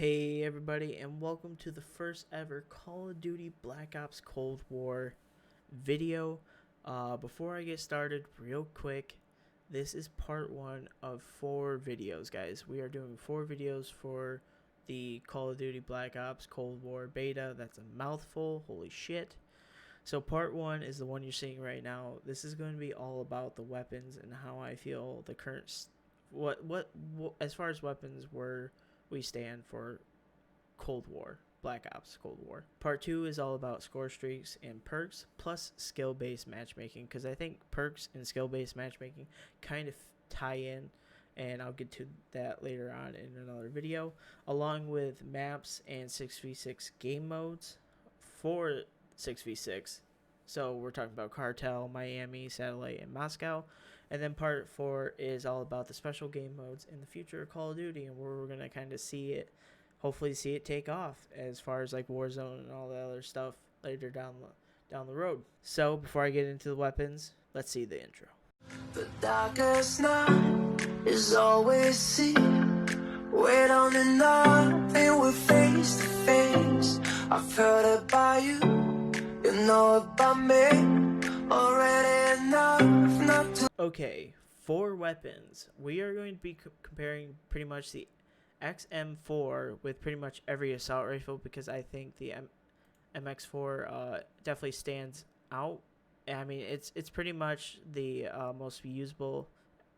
Hey everybody, and welcome to the first ever Call of Duty Black Ops Cold War video. Before I get started, real quick, this is part 1 of 4 videos, guys. We are doing 4 videos for the Call of Duty Black Ops Cold War beta. That's a mouthful, holy shit. So part 1 is the one you're seeing right now. This is going to be all about the weapons and how I feel the current what as far as weapons where we stand for Cold War, Black Ops Cold War. Part 2 is all about score streaks and perks, plus skill-based matchmaking, because I think perks and skill-based matchmaking kind of tie in, and I'll get to that later on in another video, along with maps and 6v6 game modes for 6v6. So we're talking about Cartel, Miami, Satellite, and Moscow. And then part 4 is all about the special game modes in the future of Call of Duty, and where we're going to kind of see it, hopefully see it take off as far as like Warzone and all the other stuff later down the road. So before I get into the weapons, let's see the intro. The darkest night is always seen. Wait on the nothing, we're face to face. I've heard about you, you know about me. Already enough not to. Okay, for weapons, we are going to be comparing pretty much the XM4 with pretty much every assault rifle, because I think the MX4 definitely stands out. I mean, it's pretty much the most usable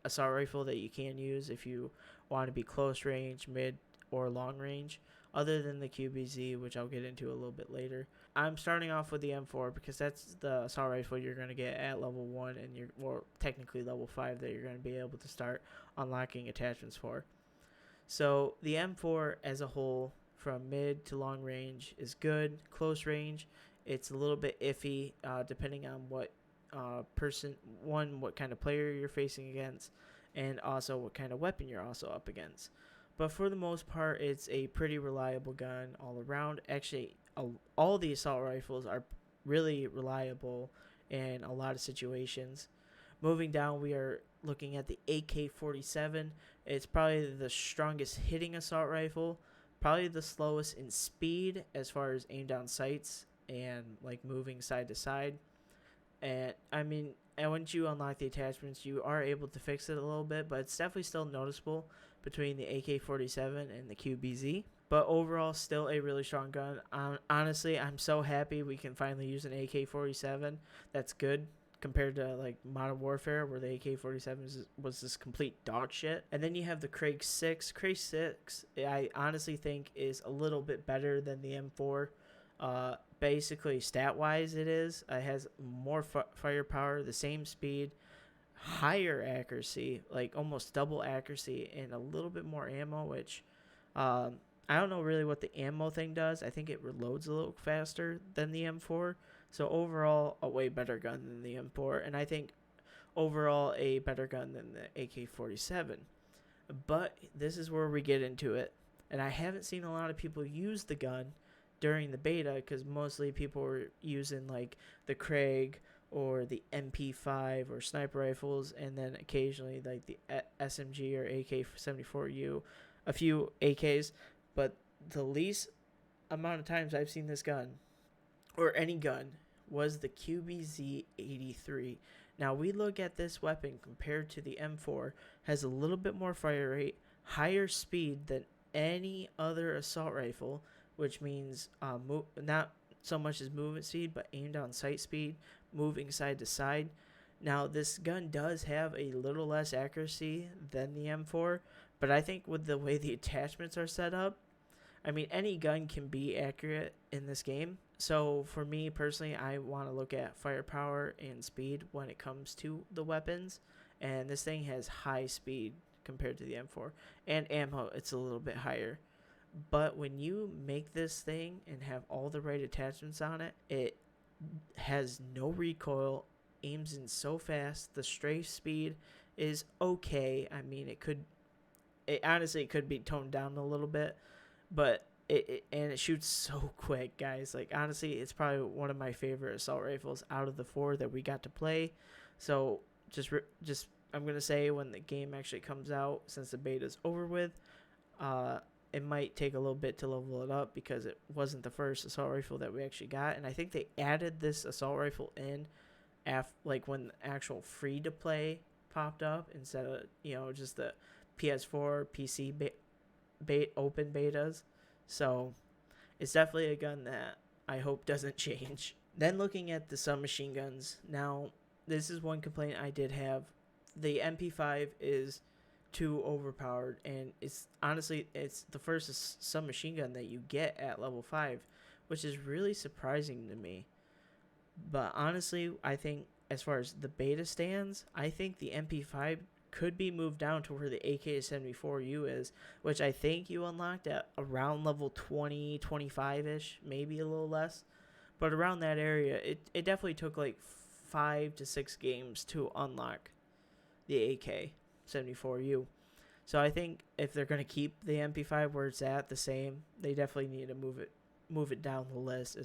assault rifle that you can use if you want to be close range, mid, or long range, other than the QBZ, which I'll get into a little bit later. I'm starting off with the M4 because that's the assault rifle you're going to get at level 1, and you're, or technically level 5, that you're going to be able to start unlocking attachments for. So the M4 as a whole, from mid to long range, is good. Close range, it's a little bit iffy depending on what what kind of player you're facing against, and also what kind of weapon you're also up against. But for the most part, it's a pretty reliable gun all around. Actually, all the assault rifles are really reliable in a lot of situations. Moving down, we are looking at the AK-47. It's probably the strongest hitting assault rifle, probably the slowest in speed as far as aim down sights and like moving side to side. And I mean, and once you unlock the attachments, you are able to fix it a little bit, but it's definitely still noticeable between the AK-47 and the QBZ. But overall, still a really strong gun. Honestly, I'm so happy we can finally use an AK-47. That's good compared to like Modern Warfare, where the AK-47 was this complete dog shit. And then you have the Craig 6. Craig 6, I honestly think, is a little bit better than the M4. Basically, stat-wise, it is. It has more firepower, the same speed, higher accuracy, like almost double accuracy, and a little bit more ammo, which I don't know really what the ammo thing does. I think it reloads a little faster than the M4. So overall, a way better gun than the M4, and I think overall a better gun than the AK-47. But this is where we get into it, and I haven't seen a lot of people use the gun during the beta, because mostly people were using like the Craig or the MP5 or sniper rifles, and then occasionally like the SMG or AK-74U, a few AKs. But the least amount of times I've seen this gun, or any gun, was the QBZ-83. Now we look at this weapon compared to the M4, has a little bit more fire rate, higher speed than any other assault rifle, which means not so much as movement speed, but aim down sight speed, moving side to side. Now this gun does have a little less accuracy than the M4, but I think with the way the attachments are set up, I mean, any gun can be accurate in this game. So for me personally, I want to look at firepower and speed when it comes to the weapons, and this thing has high speed compared to the M4, and ammo, it's a little bit higher. But when you make this thing and have all the right attachments on it, it has no recoil, aims in so fast. The strafe speed is okay. I mean, it honestly could be toned down a little bit, but it shoots so quick, guys. Like, honestly, it's probably one of my favorite assault rifles out of the 4 that we got to play. So just I'm gonna say, when the game actually comes out, since the beta's over with, it might take a little bit to level it up because it wasn't the first assault rifle that we actually got, and I think they added this assault rifle in like when the actual free to play popped up instead of just the PS4 PC open betas. So it's definitely a gun that I hope doesn't change. Then looking at the submachine guns, now this is one complaint I did have. The MP5 is too overpowered, and it's the first submachine gun that you get at level 5, which is really surprising to me. But honestly, I think as far as the beta stands, I think the MP5 could be moved down to where the AK-74U is, which I think you unlocked at around level 20, 25-ish, maybe a little less. But around that area, it definitely took like 5 to 6 games to unlock the AK-74U. So I think if they're going to keep the MP5 where it's at the same, they definitely need to move it down the list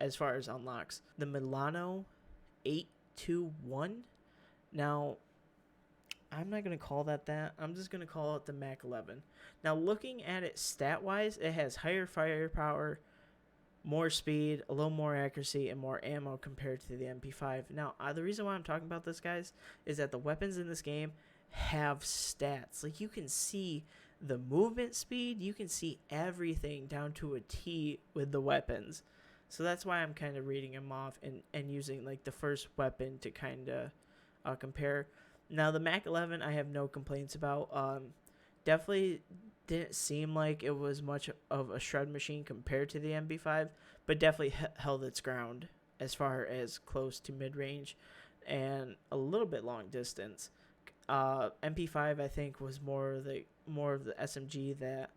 as far as unlocks. The Milano 821. Now, I'm not going to call that. I'm just going to call it the Mac 11. Now, looking at it stat-wise, it has higher firepower, more speed, a little more accuracy, and more ammo compared to the MP5. Now, the reason why I'm talking about this, guys, is that the weapons in this game have stats. Like, you can see the movement speed, you can see everything down to a T with the weapons. So that's why I'm kind of reading them off and using, like, the first weapon to kind of compare. Now, the Mac 11, I have no complaints about. Definitely didn't seem like it was much of a shred machine compared to the MP5, but definitely held its ground as far as close to mid-range and a little bit long distance. MP5, I think, was more of the SMG that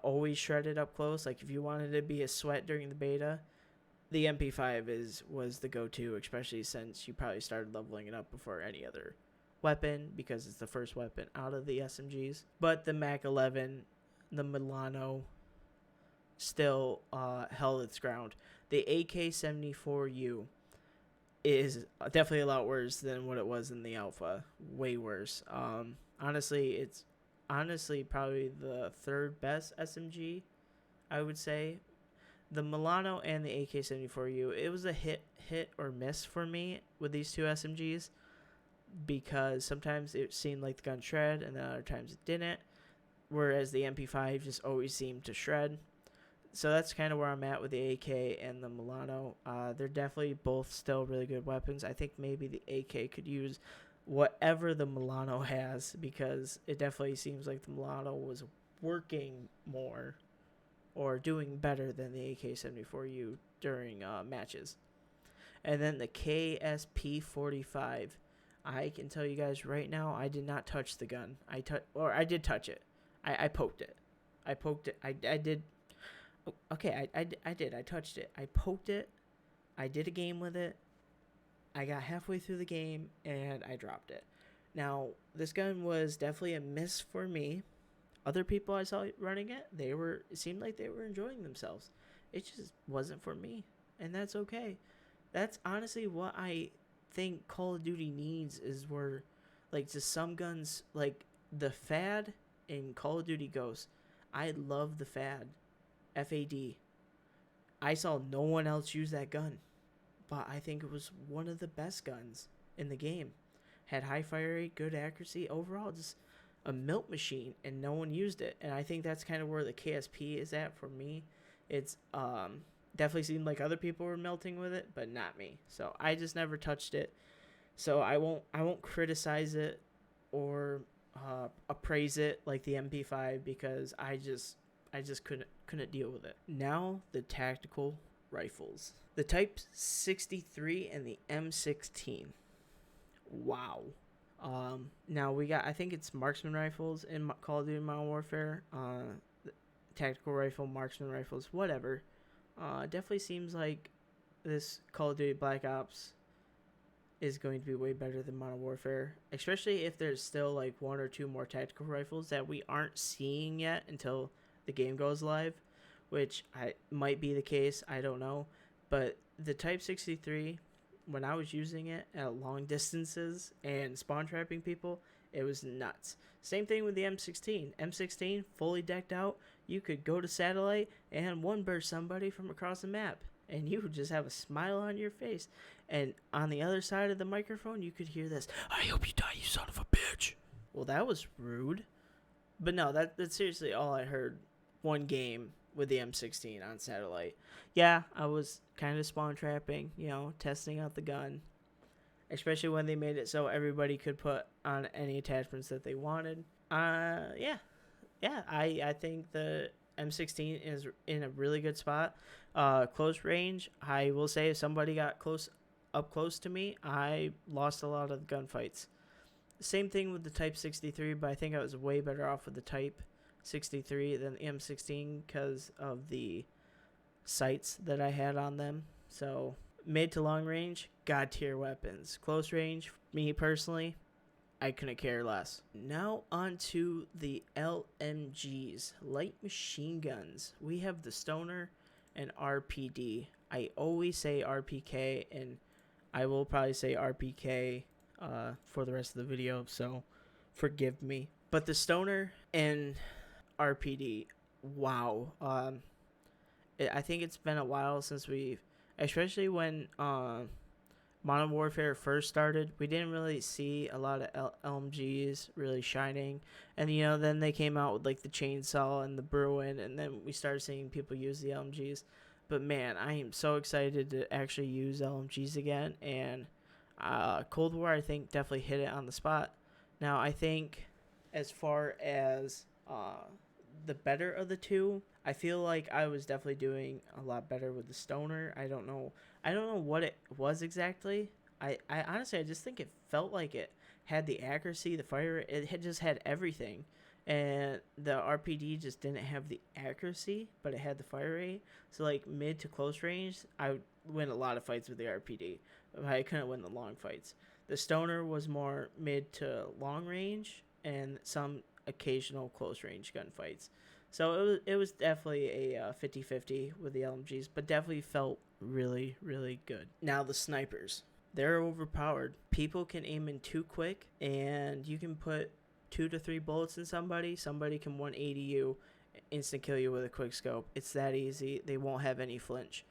always shredded up close. Like, if you wanted to be a sweat during the beta, the MP5 was the go-to, especially since you probably started leveling it up before any other weapon because it's the first weapon out of the SMGs. But the Mac 11, the Milano, still held its ground. The AK-74U is definitely a lot worse than what it was in the alpha. Way worse. Honestly, it's probably the third best SMG, I would say. The Milano and the AK-74U, it was a hit or miss for me with these two SMGs, because sometimes it seemed like the gun shred and then other times it didn't, whereas the MP5 just always seemed to shred. So that's kind of where I'm at with the AK and the Milano. They're definitely both still really good weapons. I think maybe the AK could use whatever the Milano has, because it definitely seems like the Milano was working more or doing better than the AK-74U during matches. And then the KSP-45. I can tell you guys right now, I did not touch the gun. I did touch it. I poked it. I did. Okay, I did. I touched it. I poked it. I did a game with it. I got halfway through the game and I dropped it. Now, this gun was definitely a miss for me. Other people I saw running it, it seemed like they were enjoying themselves. It just wasn't for me, and that's okay. That's honestly what I think Call of Duty needs, is where, like, just some guns, like the FAD in Call of Duty Ghosts. I love the FAD. FAD. I saw no one else use that gun, but I think it was one of the best guns in the game. Had high fire rate, good accuracy, overall just a milk machine, and no one used it. And I think that's kind of where the KSP is at for me. It's definitely seemed like other people were melting with it, but not me. So I just never touched it. So I won't criticize it or appraise it like the MP5, because I just couldn't deal with it. Now the tactical rifles. The Type 63 and the M16. Wow. Now we got, I think it's marksman rifles in Call of Duty Modern Warfare. Tactical rifle, marksman rifles, whatever. Definitely seems like this Call of Duty Black Ops is going to be way better than Modern Warfare, especially if there's still like one or two more tactical rifles that we aren't seeing yet until the game goes live, which might be the case. I don't know. But the Type 63, when I was using it at long distances and spawn trapping people, it was nuts. Same thing with the M16. M16 fully decked out. you could go to satellite and one burst somebody from across the map, and you would just have a smile on your face. And on the other side of the microphone, you could hear this, "I hope you die, you son of a bitch." Well, that was rude. But no, that's seriously all I heard one game with the M16 on satellite. Yeah, I was kind of spawn trapping, testing out the gun. Especially when they made it so everybody could put on any attachments that they wanted. Yeah. I think the M16 is in a really good spot. Close range, I will say if somebody got up close to me, I lost a lot of the gunfights. Same thing with the Type 63, but I think I was way better off with the Type 63 than the M16 because of the sights that I had on them. So mid to long range, god tier weapons. Close range, me personally, I couldn't care less. Now on to the LMGs, light machine guns. We have the Stoner and RPD. I always say RPK, and I will probably say RPK for the rest of the video, so forgive me. But the Stoner and RPD, wow. I think it's been a while since we've, especially when Modern Warfare first started, we didn't really see a lot of LMGs really shining. And, then they came out with, like, the chainsaw and the Bruin, and then we started seeing people use the LMGs. But, man, I am so excited to actually use LMGs again. And Cold War, I think, definitely hit it on the spot. Now, I think as far as the better of the two, I feel like I was definitely doing a lot better with the Stoner. I don't know what it was exactly. I honestly, I just think it felt like it had the accuracy, the fire. It had just had everything. And the RPD just didn't have the accuracy, but it had the fire rate. So, like, mid to close range, I would win a lot of fights with the RPD. But I couldn't win the long fights. The Stoner was more mid to long range and some occasional close range gunfights. So it was definitely a 50-50 with the LMGs, but definitely felt really, really good. Now the snipers. They're overpowered. People can aim in too quick, and you can put 2 to 3 bullets in somebody. Somebody can 180 you, instant kill you with a quick scope. It's that easy. They won't have any flinch.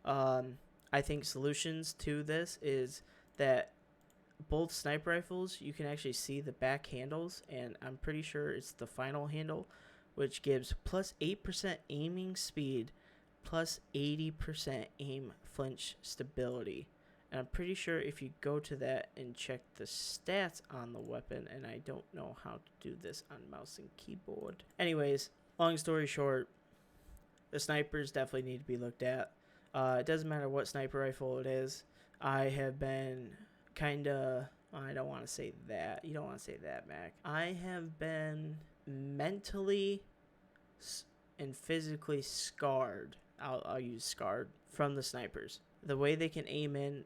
I think solutions to this is that both sniper rifles, you can actually see the back handles, and I'm pretty sure it's the final handle, which gives plus 8% aiming speed, plus 80% aim flinch stability. And I'm pretty sure if you go to that and check the stats on the weapon, and I don't know how to do this on mouse and keyboard. Anyways, long story short, the snipers definitely need to be looked at. It doesn't matter what sniper rifle it is. I have been kind of, I don't want to say that. You don't want to say that, Mac. I have been mentally and physically scarred. I'll use scarred from the snipers. The way they can aim in,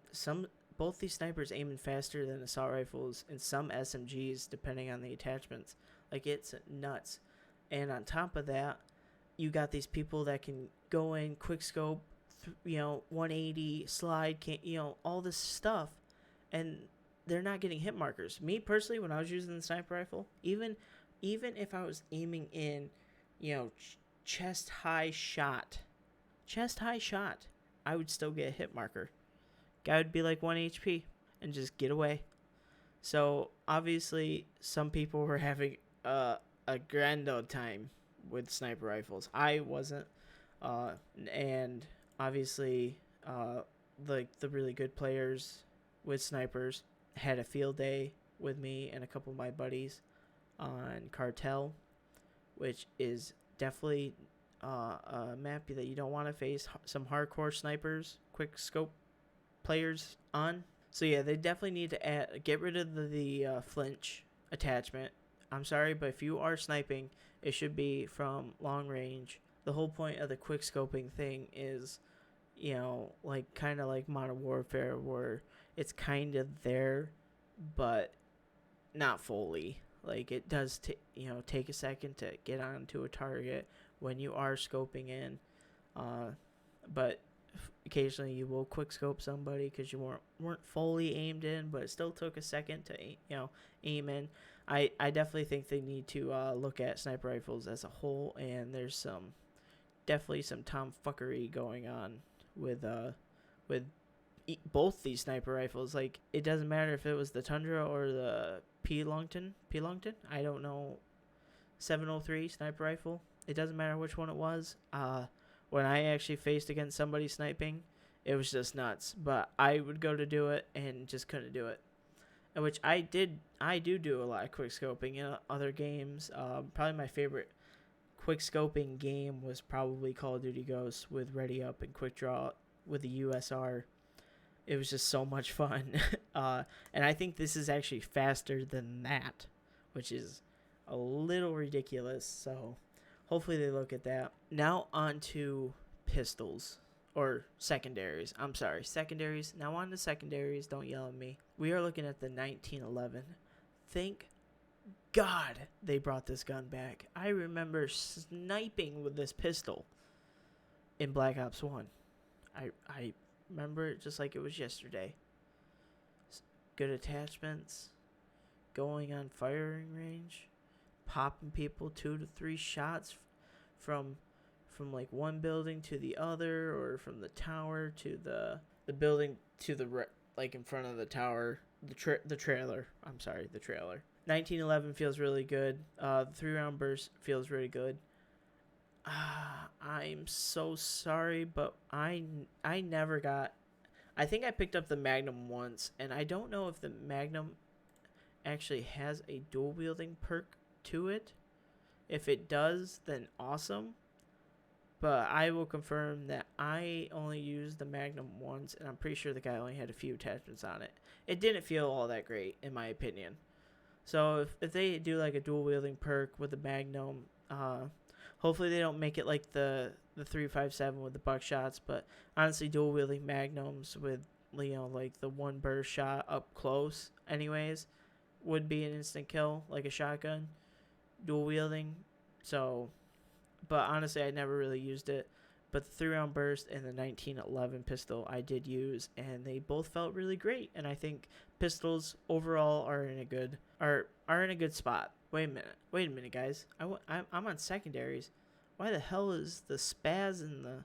both these snipers aim in faster than assault rifles and some SMGs depending on the attachments. Like, it's nuts. And on top of that, you got these people that can go in, quick scope, 180, slide, all this stuff, and they're not getting hit markers. Me personally, when I was using the sniper rifle, even if I was aiming in, chest high shot, I would still get a hit marker. Guy would be like 1 HP and just get away. So obviously, some people were having a grand old time with sniper rifles. I wasn't, and obviously, the really good players with snipers had a field day with me and a couple of my buddies on Cartel, which is definitely a map that you don't want to face some hardcore snipers, quick scope players on. So yeah, they definitely need to get rid of the flinch attachment. I'm sorry, but if you are sniping, it should be from long range. The whole point of the quick scoping thing is, like kind of like Modern Warfare, where it's kind of there, but not fully. Like, it does take a second to get onto a target when you are scoping in, but occasionally you will quick scope somebody because you weren't fully aimed in, but it still took a second to aim in. I definitely think they need to look at sniper rifles as a whole, and there's definitely some tomfuckery going on with with both these sniper rifles. Like, it doesn't matter if it was the Tundra or the P-Longton, I don't know, 703 sniper rifle. It doesn't matter which one it was. When I actually faced against somebody sniping, it was just nuts. But I would go to do it and just couldn't do it. Which I did. I do a lot of quick scoping in other games. Probably my favorite quick scoping game was probably Call of Duty Ghosts with Ready Up and Quick Draw with the USR. It was just so much fun. And I think this is actually faster than that, which is a little ridiculous. So hopefully they look at that. Now on to pistols. Or secondaries. I'm sorry, secondaries. Now on to secondaries. Don't yell at me. We are looking at the 1911. Thank God they brought this gun back. I remember sniping with this pistol in Black Ops 1. I remember it just like it was yesterday. Good attachments. Going on firing range. Popping people 2 to 3 shots from like one building to the other, or from the tower to the building to the like in front of the tower, the trailer. I'm sorry, the trailer. 1911 feels really good. The 3-round burst feels really good. I'm so sorry, but I never got. I think I picked up the Magnum once, and I don't know if the Magnum actually has a dual wielding perk to it. If it does, then awesome. But I will confirm that I only used the Magnum once, and I'm pretty sure the guy only had a few attachments on it. It didn't feel all that great, in my opinion. So if they do like a dual wielding perk with the Magnum, hopefully they don't make it like the 357 with the buckshots. But honestly, dual wielding Magnums with, you know, like the one burst shot up close, anyways, would be an instant kill, like a shotgun, dual wielding. So. But honestly, I never really used it. But the 3-round burst and the 1911 pistol I did use, and they both felt really great. And I think pistols overall are in a good spot. Wait a minute, guys. I'm on secondaries. Why the hell is the spaz and the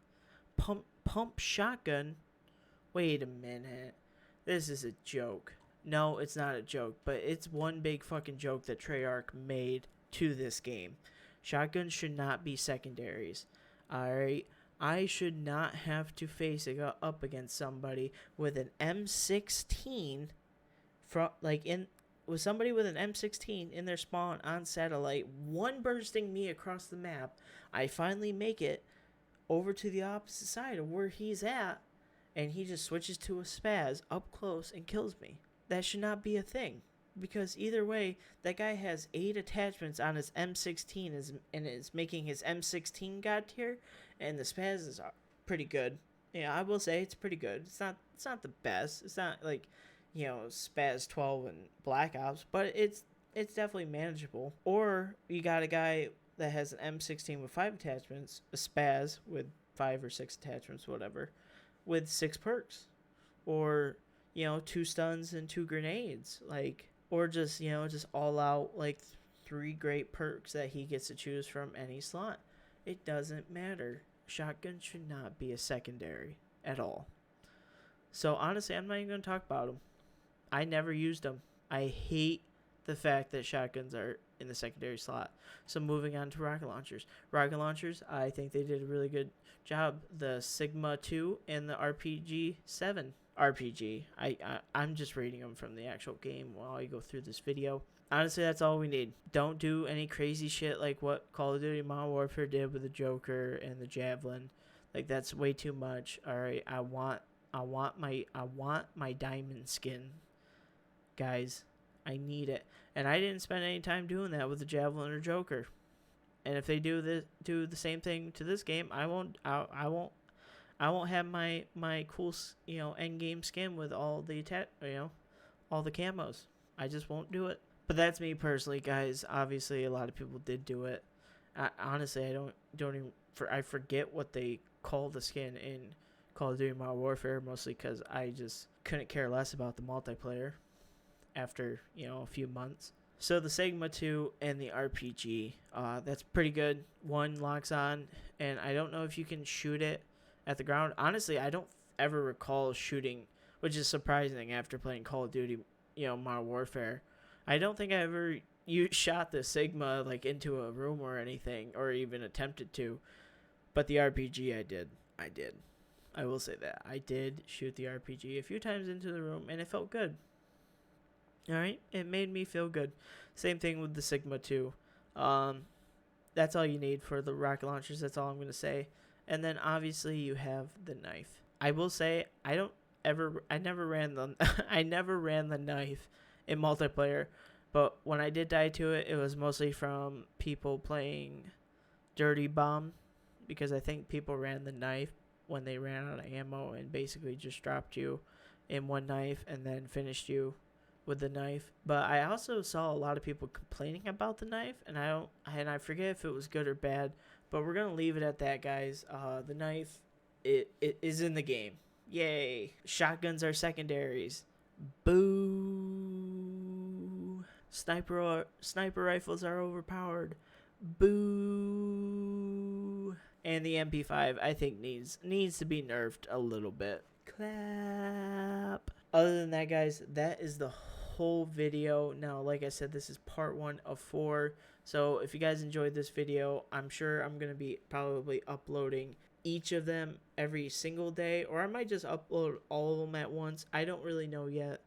pump shotgun? Wait a minute. This is a joke. No, it's not a joke, but it's one big fucking joke that Treyarch made to this game. Shotguns should not be secondaries. Alright? I should not have to face up against somebody with an M16 with somebody with an M16 in their spawn on satellite, one bursting me across the map. I finally make it over to the opposite side of where he's at, and he just switches to a spaz up close and kills me. That should not be a thing. Because either way, that guy has 8 attachments on his M16 and is making his M16 god tier, and the spaz is pretty good. Yeah, I will say it's pretty good. It's not the best. It's not like, you know, spaz 12 and Black Ops, but it's definitely manageable. Or you got a guy that has an M16 with 5 attachments, a spaz with 5 or 6 attachments, whatever, with 6 perks, or, you know, 2 stuns and 2 grenades, like. Or just, you know, just all out, like, 3 great perks that he gets to choose from any slot. It doesn't matter. Shotgun should not be a secondary at all. So, honestly, I'm not even going to talk about them. I never used them. I hate the fact that shotguns are in the secondary slot. So, moving on to rocket launchers. Rocket launchers, I think they did a really good job. The Sigma 2 and the RPG 7. I'm just reading them from the actual game while I go through this video. Honestly, that's all we need. Don't do any crazy shit like what Call of Duty Modern Warfare did with the Joker and the Javelin. Like, that's way too much. All right, I want my diamond skin, guys. I need it, and I didn't spend any time doing that with the Javelin or Joker. And if they do the same thing to this game, I won't have my cool, you know, end game skin with all the all the camos. I just won't do it. But that's me personally, guys. Obviously, a lot of people did do it. Honestly, I don't even I forget what they call the skin in Call of Duty Modern Warfare, mostly because I just couldn't care less about the multiplayer after, you know, a few months. So the Sigma 2 and the RPG, that's pretty good. One locks on, and I don't know if you can shoot it at the ground. Honestly, I don't ever recall shooting, which is surprising after playing Call of Duty, Modern Warfare. I don't think I ever shot the Sigma like into a room or anything, or even attempted to. But the RPG, I did. I will say that I did shoot the RPG a few times into the room, and it felt good. All right, it made me feel good. Same thing with the Sigma 2. That's all you need for the rocket launchers. That's all I'm gonna say. And then obviously you have the knife. I will say I never ran the I never ran the knife in multiplayer, but when I did die to it, it was mostly from people playing Dirty Bomb, because I think people ran the knife when they ran out of ammo and basically just dropped you in one knife and then finished you with the knife. But I also saw a lot of people complaining about the knife, and I forget if it was good or bad, but we're gonna leave it at that, guys. The knife, it is in the game. Yay! Shotguns are secondaries. Boo! Sniper rifles are overpowered. Boo! And the MP5, I think needs to be nerfed a little bit. Clap. Other than that, guys, that is the whole video. Now, like I said, this is part 1 of 4. So if you guys enjoyed this video, I'm sure I'm going to be probably uploading each of them every single day, or I might just upload all of them at once. I don't really know yet.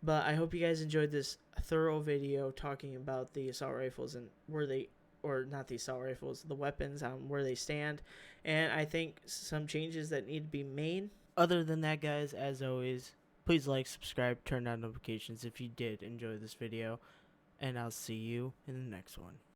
But I hope you guys enjoyed this thorough video talking about the assault rifles and where they, or not the assault rifles, the weapons, where they stand. And I think some changes that need to be made. Other than that, guys, as always, please like, subscribe, turn on notifications if you did enjoy this video. And I'll see you in the next one.